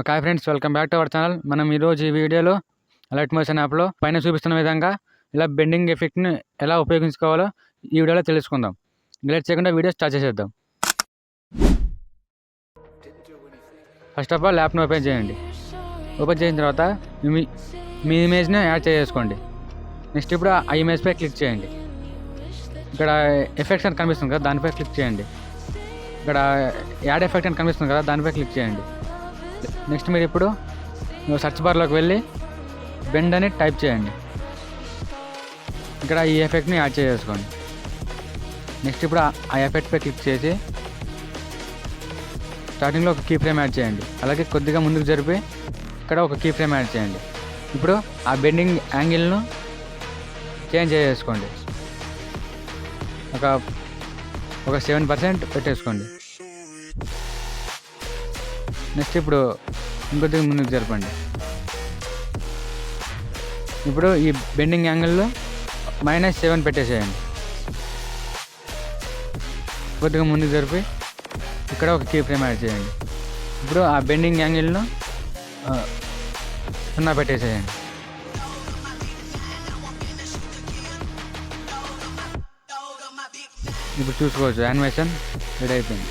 Okay friends, welcome back to our channel. మనం ఈరోజు ఈ వీడియోలో లైట్ మోషన్ యాప్లో పైన చూపిస్తున్న విధంగా ఇలా బెండింగ్ ఎఫెక్ట్ని ఎలా ఉపయోగించుకోవాలో ఈ వీడియోలో తెలుసుకుందాం. లేట్ చేయకుండా వీడియో స్టార్ట్ చేసేద్దాం. ఫస్ట్ ఆఫ్ ఆల్ యాప్ని ఓపెన్ చేయండి. ఓపెన్ చేసిన తర్వాత మీ ఇమేజ్ని యాడ్ చేసుకోండి. నెక్స్ట్ ఇప్పుడు ఆ ఇమేజ్పై క్లిక్ చేయండి. ఇక్కడ ఎఫెక్ట్స్ అని కనిపిస్తుంది కదా, దానిపై క్లిక్ చేయండి. ఇక్కడ యాడ్ ఎఫెక్ట్ అని కనిపిస్తుంది కదా, దానిపై క్లిక్ చేయండి. నెక్స్ట్ మీరు ఇప్పుడు సెర్చ్ బార్లోకి వెళ్ళి బెండ్ అని టైప్ చేయండి. ఇక్కడ ఈ ఎఫెక్ట్ని యాడ్ చేసుకోండి. నెక్స్ట్ ఇప్పుడు ఆ ఎఫెక్ట్పై క్లిక్ చేసి స్టార్టింగ్లో ఒక కీ ఫ్రేమ్ యాడ్ చేయండి. అలాగే కొద్దిగా ముందుకు జరిపి ఇక్కడ ఒక కీ ఫ్రేమ్ యాడ్ చేయండి. ఇప్పుడు ఆ బెండింగ్ యాంగిల్ను చేంజ్ చేసుకోండి. ఒక 7% పెట్టేసుకోండి. నెక్స్ట్ ఇప్పుడు ఇంకొద్దిగా ముందుకు జరపండి. ఇప్పుడు ఈ బెండింగ్ యాంగిల్లో -7 పెట్టేసేయండి. కొద్దిగా ముందుకు జరిపి ఇక్కడ ఒక కీ ఫ్రేమ్ యాడ్ చేయండి. ఇప్పుడు ఆ బెండింగ్ యాంగిల్ను 0 పెట్టేసేయండి. ఇప్పుడు చూసుకోవచ్చు, యానిమేషన్ రెడీ అయిపోయింది.